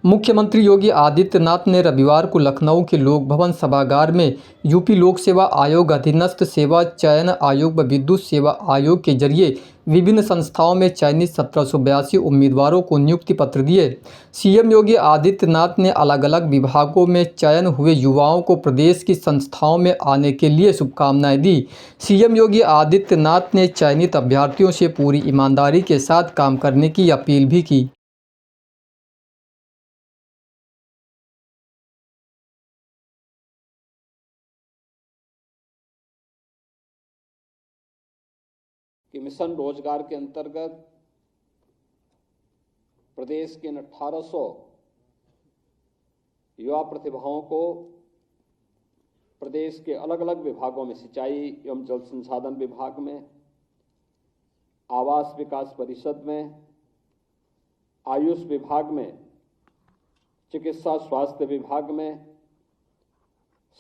मुख्यमंत्री योगी आदित्यनाथ ने रविवार को लखनऊ के लोक भवन सभागार में यूपी लोक सेवा आयोग, अधीनस्थ सेवा चयन आयोग व विद्युत सेवा आयोग के जरिए विभिन्न संस्थाओं में चयनित 1782 उम्मीदवारों को नियुक्ति पत्र दिए। सीएम योगी आदित्यनाथ ने अलग अलग विभागों में चयन हुए युवाओं को प्रदेश की संस्थाओं में आने के लिए शुभकामनाएं दी। सीएम योगी आदित्यनाथ ने चयनित अभ्यर्थियों से पूरी ईमानदारी के साथ काम करने की अपील भी की। कि मिशन रोजगार के अंतर्गत प्रदेश के 1800 युवा प्रतिभाओं को प्रदेश के अलग अलग विभागों में, सिंचाई एवं जल संसाधन विभाग में, आवास विकास परिषद में, आयुष विभाग में, चिकित्सा स्वास्थ्य विभाग में,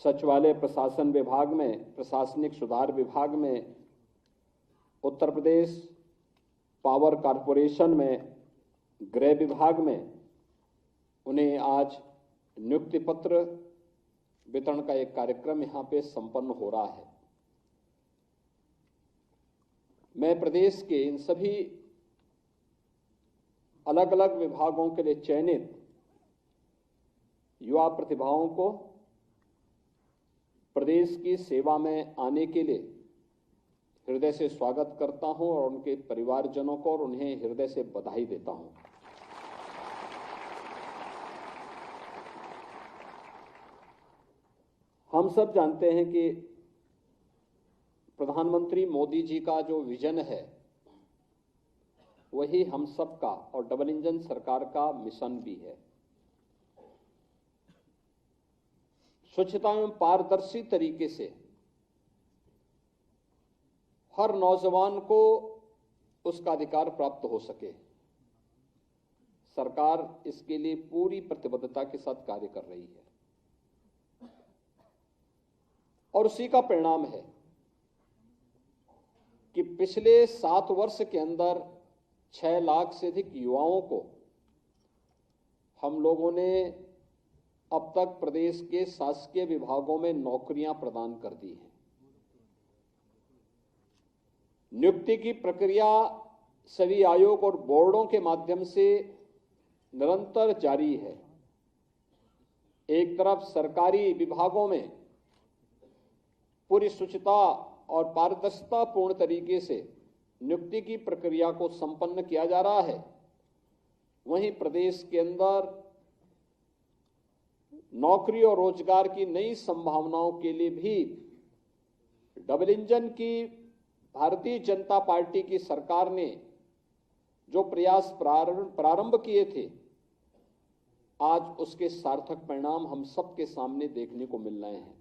सचिवालय प्रशासन विभाग में, प्रशासनिक सुधार विभाग में, उत्तर प्रदेश पावर कॉरपोरेशन में, गृह विभाग में उन्हें आज नियुक्ति पत्र वितरण का एक कार्यक्रम यहां पे संपन्न हो रहा है। मैं प्रदेश के इन सभी अलग अलग विभागों के लिए चयनित युवा प्रतिभाओं को प्रदेश की सेवा में आने के लिए हृदय से स्वागत करता हूं और उनके परिवारजनों को और उन्हें हृदय से बधाई देता हूं। हम सब जानते हैं कि प्रधानमंत्री मोदी जी का जो विजन है वही हम सब का और डबल इंजन सरकार का मिशन भी है। स्वच्छता एवं पारदर्शी तरीके से हर नौजवान को उसका अधिकार प्राप्त हो सके, सरकार इसके लिए पूरी प्रतिबद्धता के साथ कार्य कर रही है और उसी का परिणाम है कि पिछले 7 वर्ष के अंदर 6 लाख से अधिक युवाओं को हम लोगों ने अब तक प्रदेश के शासकीय विभागों में नौकरियां प्रदान कर दी हैं। नियुक्ति की प्रक्रिया सभी आयोग और बोर्डों के माध्यम से निरंतर जारी है। एक तरफ सरकारी विभागों में पूरी शुचिता और पारदर्शिता पूर्ण तरीके से नियुक्ति की प्रक्रिया को संपन्न किया जा रहा है, वहीं प्रदेश के अंदर नौकरी और रोजगार की नई संभावनाओं के लिए भी डबल इंजन की भारतीय जनता पार्टी की सरकार ने जो प्रयास प्रारंभ किए थे, आज उसके सार्थक परिणाम हम सबके सामने देखने को मिल रहे हैं।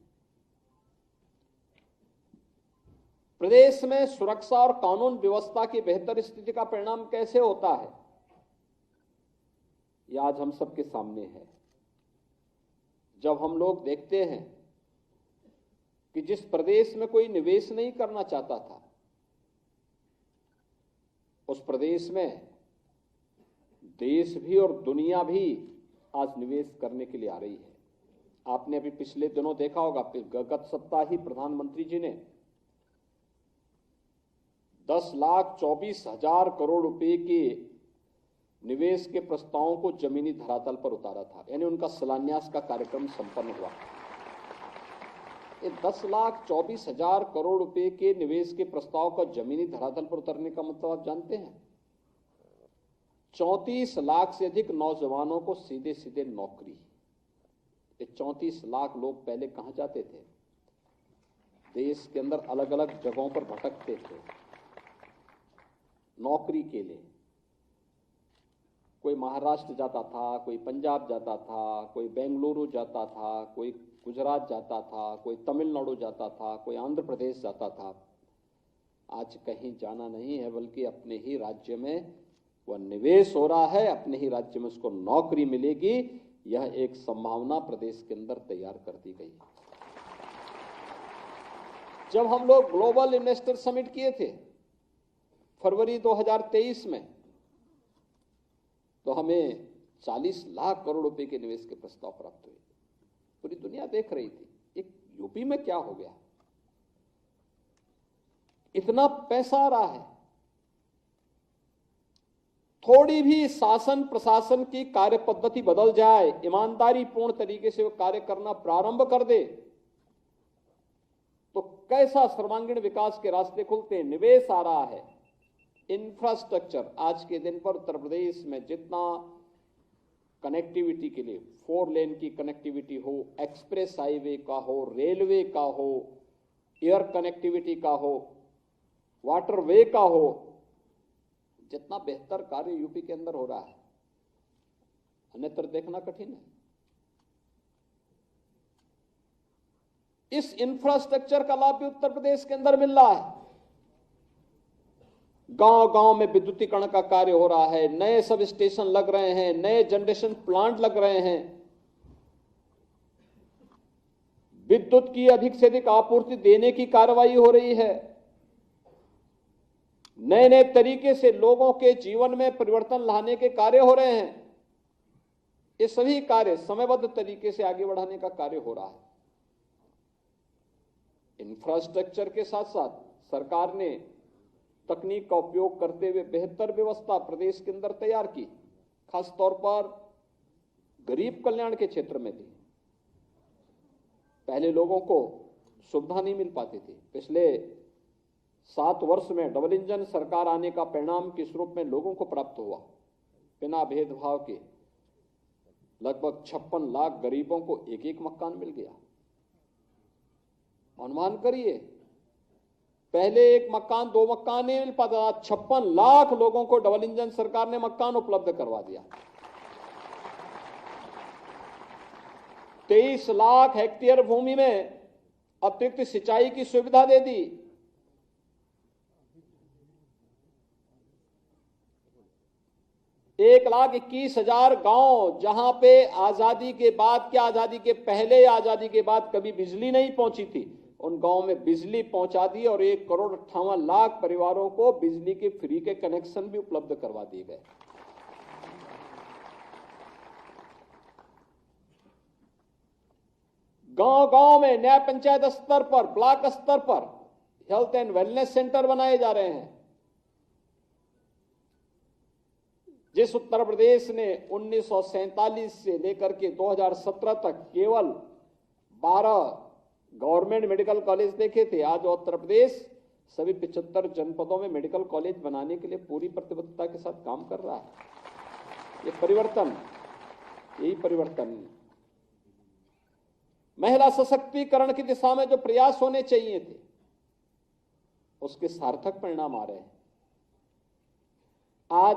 प्रदेश में सुरक्षा और कानून व्यवस्था की बेहतर स्थिति का परिणाम कैसे होता है, यह आज हम सबके सामने है। जब हम लोग देखते हैं कि जिस प्रदेश में कोई निवेश नहीं करना चाहता था, उस प्रदेश में देश भी और दुनिया भी आज निवेश करने के लिए आ रही है। आपने अभी पिछले दिनों देखा होगा, गत सप्ताह ही प्रधानमंत्री जी ने 10,24,000 करोड़ रुपए के निवेश के प्रस्तावों को जमीनी धरातल पर उतारा था, यानी उनका शिलान्यास का कार्यक्रम संपन्न हुआ। ये 10,24,000 करोड़ रुपए के निवेश के प्रस्ताव का जमीनी धरातल पर उतरने का मतलब आप जानते हैं? 34 लाख से अधिक नौजवानों को सीधे सीधे नौकरी। ये 34 लाख लोग पहले कहां जाते थे? देश के अंदर अलग अलग जगहों पर भटकते थे नौकरी के लिए। कोई महाराष्ट्र जाता था, कोई पंजाब जाता था, कोई बेंगलुरु जाता था, कोई गुजरात जाता था, कोई तमिलनाडु जाता था, कोई आंध्र प्रदेश जाता था। आज कहीं जाना नहीं है, बल्कि अपने ही राज्य में वह निवेश हो रहा है, अपने ही राज्य में उसको नौकरी मिलेगी। यह एक संभावना प्रदेश के अंदर तैयार कर दी गई। जब हम लोग ग्लोबल इन्वेस्टर समिट किए थे फरवरी 2023 में, तो हमें 40 लाख करोड़ रुपए के निवेश के प्रस्ताव प्राप्त हुए। पूरी दुनिया देख रही थी एक यूपी में क्या हो गया, इतना पैसा आ रहा है। थोड़ी भी शासन प्रशासन की कार्य पद्धति बदल जाए, ईमानदारी पूर्ण तरीके से वो कार्य करना प्रारंभ कर दे, तो कैसा सर्वांगीण विकास के रास्ते खुलते हैं। निवेश आ रहा है, इंफ्रास्ट्रक्चर आज के दिन पर उत्तर प्रदेश में जितना कनेक्टिविटी के लिए 4 लेन की कनेक्टिविटी हो, एक्सप्रेस हाईवे का हो, रेलवे का हो, एयर कनेक्टिविटी का हो, वाटरवे का हो, जितना बेहतर कार्य यूपी के अंदर हो रहा है अन्यत्र देखना कठिन है। इस इंफ्रास्ट्रक्चर का लाभ भी उत्तर प्रदेश के अंदर मिल रहा है। गांव गांव में विद्युतीकरण का कार्य हो रहा है, नए सब स्टेशन लग रहे हैं, नए जनरेशन प्लांट लग रहे हैं, विद्युत की अधिक से अधिक आपूर्ति देने की कार्रवाई हो रही है, नए नए तरीके से लोगों के जीवन में परिवर्तन लाने के कार्य हो रहे हैं। ये सभी कार्य समयबद्ध तरीके से आगे बढ़ाने का कार्य हो रहा है। इंफ्रास्ट्रक्चर के साथ साथ सरकार ने तकनीक का उपयोग करते हुए बेहतर व्यवस्था प्रदेश के अंदर तैयार की, खास तौर पर गरीब कल्याण के क्षेत्र में भी। पहले लोगों को सुविधा नहीं मिल पाती थी। पिछले 7 वर्ष में डबल इंजन सरकार आने का परिणाम किस रूप में लोगों को प्राप्त हुआ। बिना भेदभाव के लगभग 56 लाख गरीबों को एक एक मकान मिल गया। अनुमान करिए, पहले 1 मकान 2 मकान नहीं मिल पाता, 56 लाख लोगों को डबल इंजन सरकार ने मकान उपलब्ध करवा दिया। 23 लाख हेक्टेयर भूमि में अतिरिक्त सिंचाई की सुविधा दे दी। एक 1,21,000 गांव जहां पे आजादी के बाद क्या आजादी के पहले या आजादी के बाद कभी बिजली नहीं पहुंची थी, उन गांव में बिजली पहुंचा दी और 1,58,00,000 परिवारों को बिजली के फ्री के कनेक्शन भी उपलब्ध करवा दिए गए। गांव गांव में न्याय पंचायत स्तर पर, ब्लॉक स्तर पर हेल्थ एंड वेलनेस सेंटर बनाए जा रहे हैं। जिस उत्तर प्रदेश ने 1947 से लेकर के 2017 तक केवल 12 गवर्नमेंट मेडिकल कॉलेज देखे थे, आज उत्तर प्रदेश सभी 75 जनपदों में मेडिकल कॉलेज बनाने के लिए पूरी प्रतिबद्धता के साथ काम कर रहा है। ये परिवर्तन, यही परिवर्तन। महिला सशक्तिकरण की दिशा में जो प्रयास होने चाहिए थे, उसके सार्थक परिणाम आ रहे हैं। आज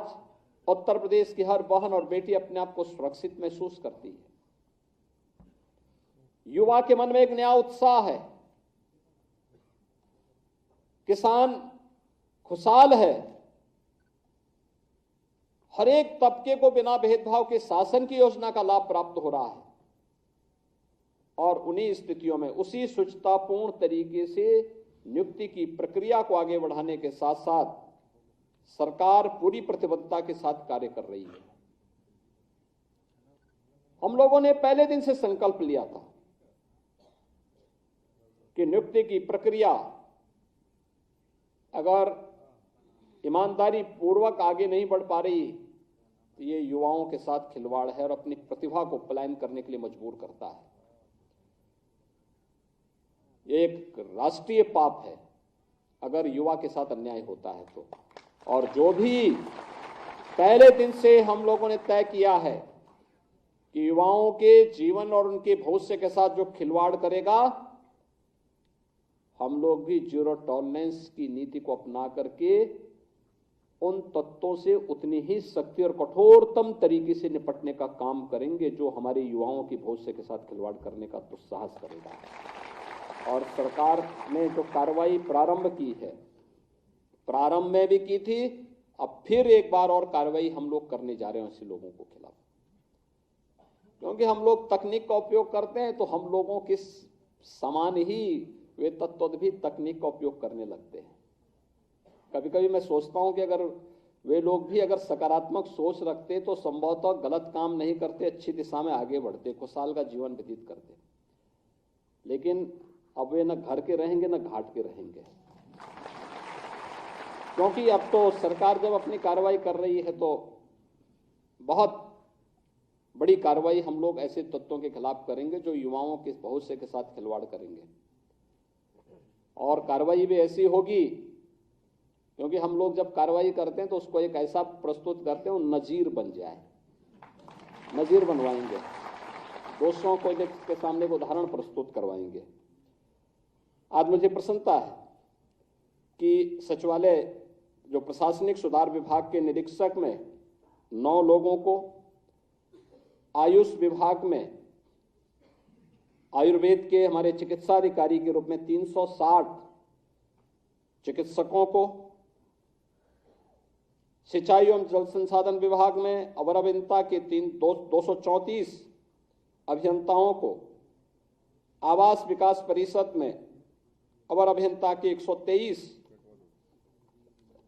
उत्तर प्रदेश की हर बहन और बेटी अपने आप को सुरक्षित महसूस करती है। युवा के मन में एक नया उत्साह है, किसान खुशहाल है, हर एक तबके को बिना भेदभाव के शासन की योजना का लाभ प्राप्त हो रहा है। और उन्हीं स्थितियों में उसी शुचितापूर्ण तरीके से नियुक्ति की प्रक्रिया को आगे बढ़ाने के साथ साथ सरकार पूरी प्रतिबद्धता के साथ कार्य कर रही है। हम लोगों ने पहले दिन से संकल्प लिया था कि नियुक्ति की प्रक्रिया अगर ईमानदारी पूर्वक आगे नहीं बढ़ पा रही तो ये युवाओं के साथ खिलवाड़ है और अपनी प्रतिभा को पलायन करने के लिए मजबूर करता है। ये एक राष्ट्रीय पाप है अगर युवा के साथ अन्याय होता है तो। और जो भी पहले दिन से हम लोगों ने तय किया है कि युवाओं के जीवन और उनके भविष्य के साथ जो खिलवाड़ करेगा, हम लोग भी जीरो टॉलरेंस की नीति को अपना करके उन तत्वों से उतनी ही सख्ती और कठोरतम तरीके से निपटने का काम करेंगे जो हमारे युवाओं के भविष्य के साथ खिलवाड़ करने का दुस्साहस करेगा। और सरकार ने जो कार्रवाई प्रारंभ की है, प्रारंभ में भी की थी, अब फिर एक बार और कार्रवाई हम लोग करने जा रहे हैं ऐसे लोगों को खिलाफ। क्योंकि हम लोग तकनीक का उपयोग करते हैं तो हम लोगों के समान ही वे तत्व भी तकनीक का उपयोग करने लगते हैं। कभी कभी मैं सोचता हूं कि अगर वे लोग भी अगर सकारात्मक सोच रखते तो संभवतः गलत काम नहीं करते, अच्छी दिशा में आगे बढ़ते, खुशहाल का जीवन व्यतीत करते। लेकिन अब वे न घर के रहेंगे न घाट के रहेंगे, क्योंकि अब तो सरकार जब अपनी कार्रवाई कर रही है तो बहुत बड़ी कार्रवाई हम लोग ऐसे तत्वों के खिलाफ करेंगे जो युवाओं के भविष्य के साथ खिलवाड़ करेंगे। और कार्रवाई भी ऐसी होगी, क्योंकि हम लोग जब कार्रवाई करते हैं तो उसको एक ऐसा प्रस्तुत करते हैं वो नजीर बन जाए, नजीर बनवाएंगे, दोषियों को के सामने एक उदाहरण प्रस्तुत करवाएंगे। आज मुझे प्रसन्नता है कि सचिवालय जो प्रशासनिक सुधार विभाग के निरीक्षक में 9 लोगों को, आयुष विभाग में आयुर्वेद के हमारे चिकित्सा अधिकारी के रूप में 360 चिकित्सकों को, सिंचाई एवं जल संसाधन विभाग में अवर अभियंता के 234 अभियंताओं को, आवास विकास परिषद में अवर अभियंता के 123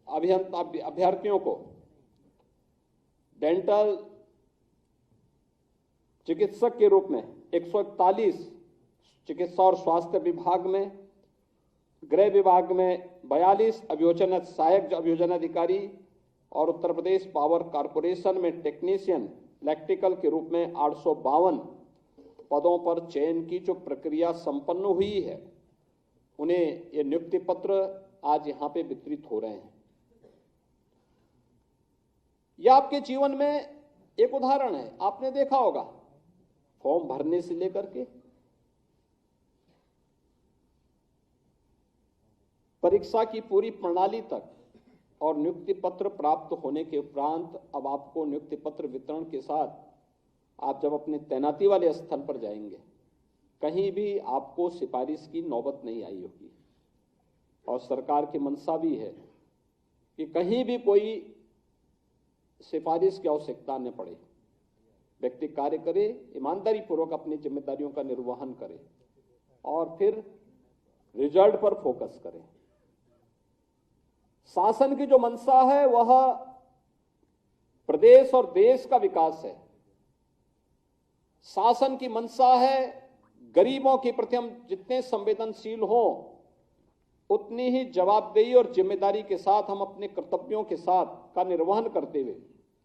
अभ्यर्थियों को, डेंटल चिकित्सक के रूप में 141 चिकित्सा और स्वास्थ्य विभाग में, गृह विभाग में 42 अभियोजन सहायक अभियोजन अधिकारी और उत्तर प्रदेश पावर कॉरपोरेशन में टेक्नीशियन इलेक्ट्रिकल के रूप में 852 पदों पर चयन की जो प्रक्रिया संपन्न हुई है, उन्हें ये नियुक्ति पत्र आज यहां पे वितरित हो रहे हैं। यह आपके जीवन में एक उदाहरण है। आपने देखा होगा फॉर्म भरने से लेकर के परीक्षा की पूरी प्रणाली तक और नियुक्ति पत्र प्राप्त होने के उपरांत अब आपको नियुक्ति पत्र वितरण के साथ आप जब अपने तैनाती वाले स्थल पर जाएंगे, कहीं भी आपको सिफारिश की नौबत नहीं आई होगी। और सरकार की मंशा भी है कि कहीं भी कोई सिफारिश की आवश्यकता न पड़े, व्यक्ति कार्य करे, ईमानदारी पूर्वक अपनी जिम्मेदारियों का निर्वहन करे और फिर रिजल्ट पर फोकस करे। शासन की जो मंशा है वह प्रदेश और देश का विकास है। शासन की मंशा है गरीबों के प्रति हम जितने संवेदनशील हों, उतनी ही जवाबदेही और जिम्मेदारी के साथ हम अपने कर्तव्यों के साथ का निर्वहन करते हुए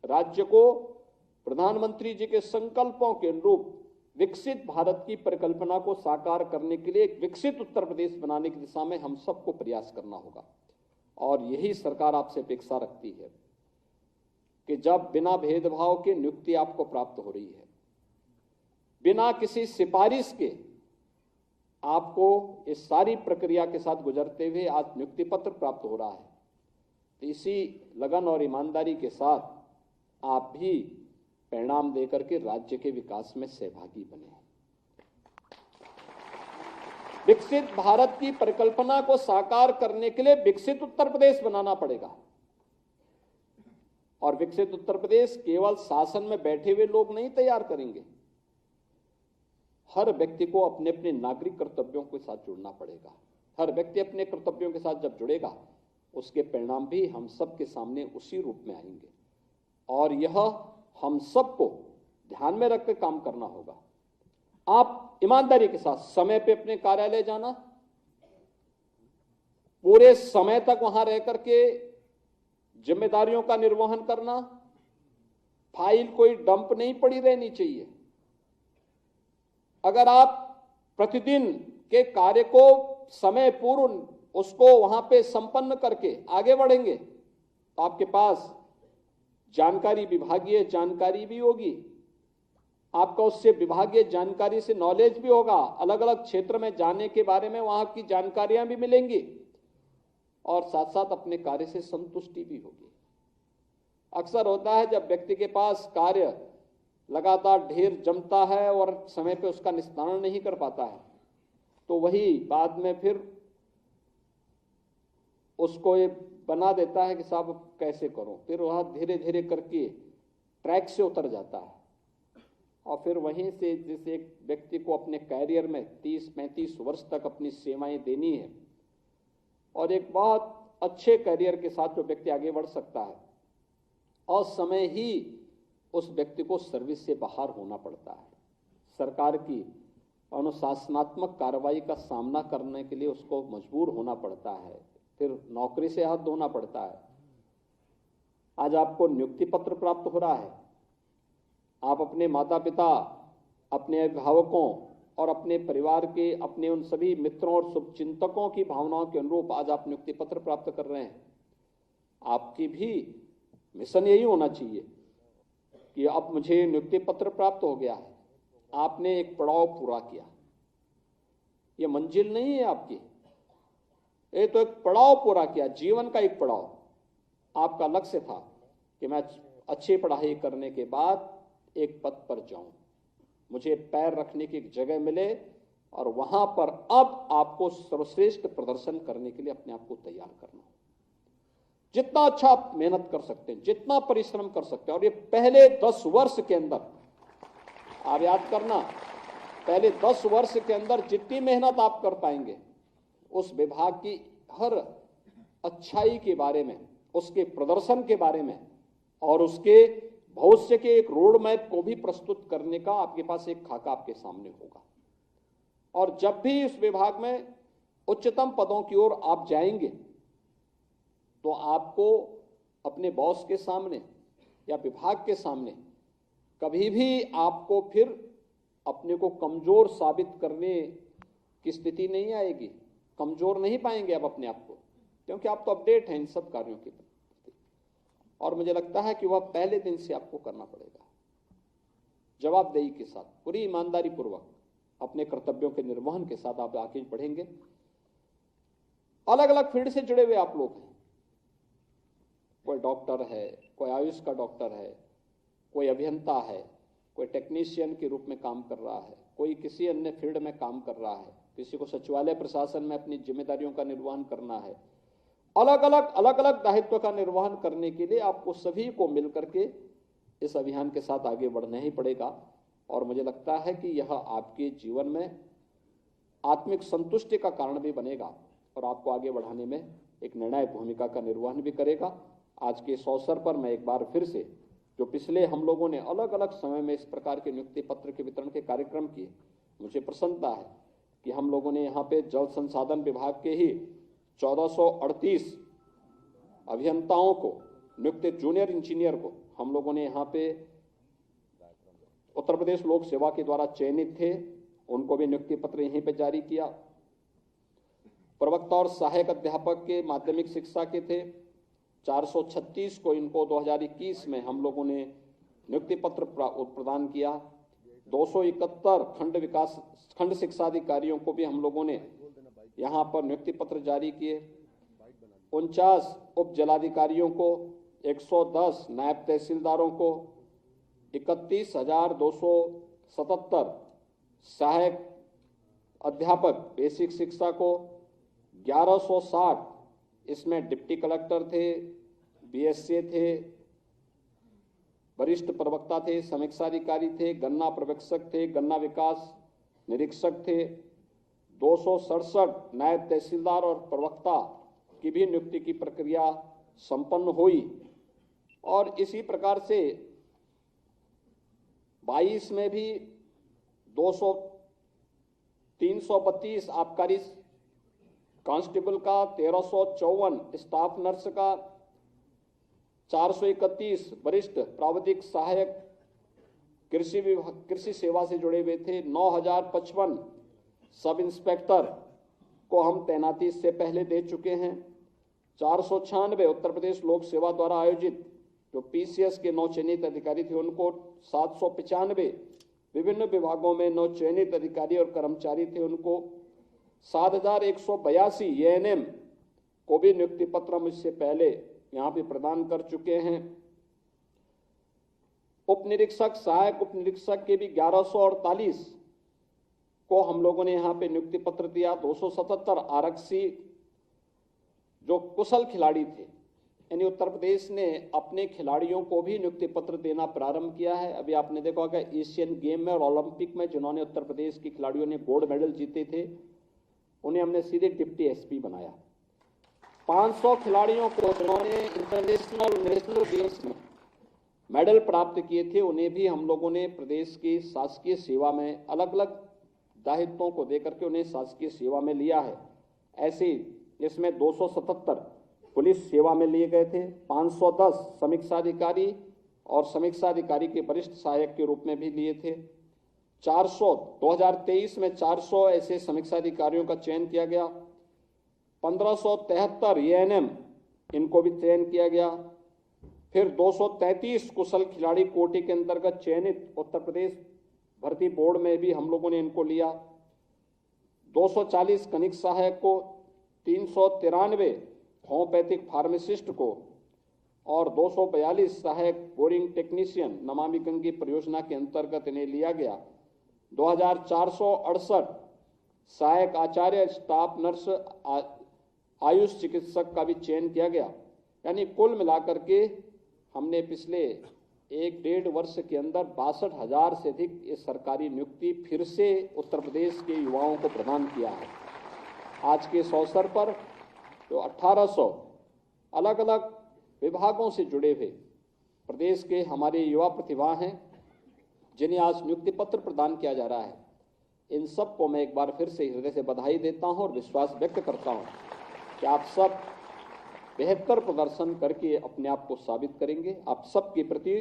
राज्य को प्रधानमंत्री जी के संकल्पों के अनुरूप विकसित भारत की परिकल्पना को साकार करने के लिए एक विकसित उत्तर प्रदेश बनाने की दिशा में हम सबको प्रयास करना होगा। और यही सरकार आपसे अपेक्षा रखती है कि जब बिना भेदभाव के नियुक्ति आपको प्राप्त हो रही है, बिना किसी सिफारिश के आपको इस सारी प्रक्रिया के साथ गुजरते हुए आज नियुक्ति पत्र प्राप्त हो रहा है, तो इसी लगन और ईमानदारी के साथ आप भी परिणाम देकर के राज्य के विकास में सहभागी बने। विकसित भारत की परिकल्पना को साकार करने के लिए विकसित उत्तर प्रदेश बनाना पड़ेगा। और विकसित उत्तर प्रदेश केवल शासन में बैठे हुए लोग नहीं तैयार करेंगे, हर व्यक्ति को अपने अपने नागरिक कर्तव्यों के साथ जुड़ना पड़ेगा। हर व्यक्ति अपने कर्तव्यों के साथ जब जुड़ेगा, उसके परिणाम भी हम सबके सामने उसी रूप में आएंगे। और यह हम सबको ध्यान में रखकर काम करना होगा। आप ईमानदारी के साथ समय पे अपने कार्यालय जाना, पूरे समय तक वहां रह करके जिम्मेदारियों का निर्वहन करना, फाइल कोई डंप नहीं पड़ी रहनी चाहिए। अगर आप प्रतिदिन के कार्य को समय पूर्व उसको वहां पे संपन्न करके आगे बढ़ेंगे, तो आपके पास जानकारी, विभागीय जानकारी भी होगी, आपका उससे विभागीय जानकारी से नॉलेज भी होगा, अलग अलग क्षेत्र में जाने के बारे में वहां की जानकारियां भी मिलेंगी और साथ साथ अपने कार्य से संतुष्टि भी होगी। अक्सर होता है जब व्यक्ति के पास कार्य लगातार ढेर जमता है और समय पे उसका निस्तारण नहीं कर पाता है, तो वही बाद में फिर उसको ये बना देता है कि साहब कैसे करूं, फिर वह धीरे धीरे करके ट्रैक से उतर जाता है और फिर वहीं से जैसे एक व्यक्ति को अपने कैरियर में 30-35 वर्ष तक अपनी सेवाएं देनी है और एक बहुत अच्छे कैरियर के साथ जो व्यक्ति आगे बढ़ सकता है, असमय ही उस व्यक्ति को सर्विस से बाहर होना पड़ता है। सरकार की अनुशासनात्मक कार्रवाई का सामना करने के लिए उसको मजबूर होना पड़ता है, फिर नौकरी से हाथ धोना पड़ता है। आज आपको नियुक्ति पत्र प्राप्त हो रहा है, आप अपने माता पिता, अपने अभिभावकों और अपने परिवार के, अपने उन सभी मित्रों और शुभचिंतकों की भावनाओं के अनुरूप आज आप नियुक्ति पत्र प्राप्त कर रहे हैं। आपकी भी मिशन यही होना चाहिए कि अब मुझे नियुक्ति पत्र प्राप्त हो गया है, आपने एक पड़ाव पूरा किया। ये मंजिल नहीं है आपकी, ये तो एक पड़ाव पूरा किया, जीवन का एक पड़ाव। आपका लक्ष्य था कि मैं अच्छी पढ़ाई करने के बाद एक पद पर जाऊं, मुझे पैर रखने की एक जगह मिले और वहां पर अब आपको सर्वश्रेष्ठ प्रदर्शन करने के लिए अपने आप को तैयार करना हो। जितना अच्छा आप मेहनत कर सकते हैं, जितना परिश्रम कर सकते हैं, और ये पहले 10 वर्ष के अंदर आप याद करना, पहले 10 वर्ष के अंदर जितनी मेहनत आप कर पाएंगे, उस विभाग की हर अच्छाई के बारे में, उसके प्रदर्शन के बारे में और उसके भविष्य के एक रोड मैप को भी प्रस्तुत करने का आपके पास एक खाका आपके सामने होगा। और जब भी इस विभाग में उच्चतम पदों की ओर आप जाएंगे तो आपको अपने बॉस के सामने या विभाग के सामने कभी भी आपको फिर अपने को कमजोर साबित करने की स्थिति नहीं आएगी। कमजोर नहीं पाएंगे आप अपने आप को, क्योंकि आप तो अपडेट हैं इन सब कार्यों के प्रति। और मुझे लगता है कि वह पहले दिन से आपको करना पड़ेगा, जवाबदेही के साथ, पूरी ईमानदारी पूर्वक अपने कर्तव्यों के निर्वहन के साथ आप आगे बढ़ेंगे। अलग अलग फील्ड से जुड़े हुए आप लोग हैं, कोई डॉक्टर है, कोई आयुष का डॉक्टर है, कोई अभियंता है, कोई टेक्नीशियन के रूप में काम कर रहा है, कोई किसी अन्य फील्ड में काम कर रहा है, किसी को सचिवालय प्रशासन में अपनी जिम्मेदारियों का निर्वहन करना है। अलग अलग दायित्व का निर्वहन करने के लिए आपको सभी को मिलकर के इस अभियान के साथ आगे बढ़ना ही पड़ेगा। और मुझे लगता है कि यह आपके जीवन में आत्मिक संतुष्टि का कारण भी बनेगा और आपको आगे बढ़ाने में एक निर्णायक भूमिका का निर्वहन भी करेगा। आज के इस अवसर पर मैं एक बार फिर से, जो पिछले हम लोगों ने अलग अलग समय में इस प्रकार के नियुक्ति पत्र के वितरण के कार्यक्रम किए, मुझे प्रसन्नता है कि हम लोगों ने यहाँ पे जल संसाधन विभाग के ही 1438 अभियंताओं को, नियुक्त जूनियर इंजीनियर को हम लोगों ने यहाँ पे उत्तर प्रदेश लोक सेवा के द्वारा चयनित थे, उनको भी नियुक्ति पत्र यहीं पे जारी किया। प्रवक्ता और सहायक अध्यापक के माध्यमिक शिक्षा के थे 436 को, इनको 2021 में हम लोगों ने नियुक्ति पत्र प्रदान किया। 271 खंड शिक्षा अधिकारियों को भी हम लोगों ने यहाँ पर नियुक्ति पत्र जारी किए। 49 उप जिलाधिकारियों को, 110 नायब तहसीलदारों को, 31,277 सहायक अध्यापक बेसिक शिक्षा को, 1160 इसमें डिप्टी कलेक्टर थे, बीएसए थे, वरिष्ठ प्रवक्ता थे, समीक्षा अधिकारी थे, गन्ना पर्यवेक्षक थे, गन्ना विकास निरीक्षक थे। 267 नायब तहसीलदार और प्रवक्ता की भी नियुक्ति की प्रक्रिया संपन्न हुई। और इसी प्रकार से 22 में भी 332 आबकारी कांस्टेबल का, 1354 स्टाफ नर्स का, 431 वरिष्ठ प्राविधिक सहायक कृषि सेवा से जुड़े हुए थे। 9055 सब इंस्पेक्टर को हम तैनाती इससे पहले दे चुके हैं। 496 उत्तर प्रदेश लोक सेवा द्वारा आयोजित जो पीसीएस के 9 चयनित अधिकारी थे उनको, 795 विभिन्न विभागों में 9 चयनित अधिकारी और कर्मचारी थे उनको, 7182 एएनएम को भी नियुक्ति पत्र हम इससे पहले यहाँ पे प्रदान कर चुके हैं। उप निरीक्षक, सहायक उप निरीक्षक के भी 1148 को हम लोगों ने यहाँ पे नियुक्ति पत्र दिया। 277 आरक्षी जो कुशल खिलाड़ी थे, यानी उत्तर प्रदेश ने अपने खिलाड़ियों को भी नियुक्ति पत्र देना प्रारंभ किया है। अभी आपने देखा होगा एशियन गेम में और ओलंपिक में जिन्होंने उत्तर प्रदेश के खिलाड़ियों ने गोल्ड मेडल जीते थे, उन्हें हमने सीधे डिप्टी एसपी बनाया। 500 खिलाड़ियों को जिन्होंने इंटरनेशनल नेशनल गेम्स में मेडल प्राप्त किए थे उन्हें भी हम लोगों ने प्रदेश की शासकीय सेवा में अलग अलग दायित्वों को देकर के उन्हें शासकीय सेवा में लिया है। ऐसे इसमें 277 पुलिस सेवा में लिए गए थे, 510 समीक्षाधिकारी और समीक्षाधिकारी के वरिष्ठ सहायक के रूप में भी लिए थे। 2023 में 400 ऐसे समीक्षाधिकारियों का चयन किया गया। 1573 एएनएम इनको भी चयन किया गया। फिर 233 कुशल खिलाड़ी कोटि के अंतर्गत चयनित उत्तर प्रदेश भर्ती बोर्ड में भी हम लोगों ने इनको लिया। 240 कनिक सहायक को, 393 होम्योपैथिक फार्मासिस्ट को और 242 सहायक बोरिंग टेक्नीशियन नमामि गंगे परियोजना के अंतर्गत इन्हें लिया गया। 2468 सहायक आचार्य, स्टाफ नर्स, आयुष चिकित्सक का भी चयन किया गया। यानी कुल मिलाकर के हमने पिछले 1-1.5 वर्ष के अंदर 62,000 से अधिक ये सरकारी नियुक्ति फिर से उत्तर प्रदेश के युवाओं को प्रदान किया है। आज के इस अवसर पर जो 1800 अलग अलग विभागों से जुड़े हुए प्रदेश के हमारे युवा प्रतिभा हैं, जिन्हें आज नियुक्ति पत्र प्रदान किया जा रहा है, इन सब को मैं एक बार फिर से हृदय से बधाई देता हूं और विश्वास व्यक्त करता हूं कि आप सब बेहतर प्रदर्शन करके अपने आप को साबित करेंगे। आप सबके प्रति,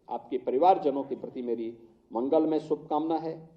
आपके परिवारजनों के प्रति मेरी मंगलमय शुभकामना है।